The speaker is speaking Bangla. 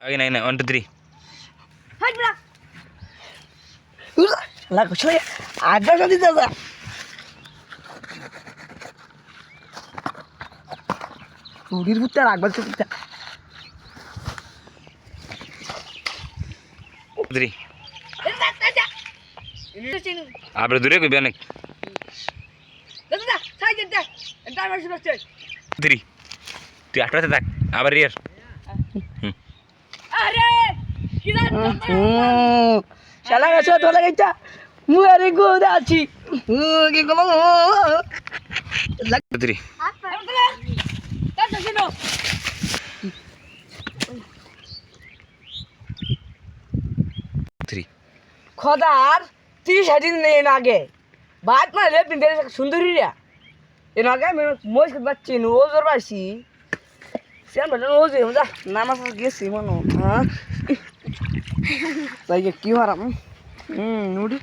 Okay, nine, 1, 2, 3. হাই ব্রা লাগো ছয় আড্ডা সাথে দাদা পুরীর ভূতটা রাখবার চুপটা 3. দাদা দাদা এটা Chinu Abre dure ko bianek. দাদা সাইড দে এটা মারছি বাচ্চা 3. তুই আটটাতে থাক আবার রিয়ার আরে কি না শালা গেছে তোলা গেছে মুয়ারে গোদা আছি কি কম 3. দাদা চিনু 3. খদার 30 দিন নেই আগে বাত মারলে পিন্ডে সুন্দরীরা এর আগে আমি মই বাচ্চি নো ওজর পাইছি সেন বলে ওজে যা নামাজ গেছি মনো হ্যাঁ তাই কি হারাম নুডি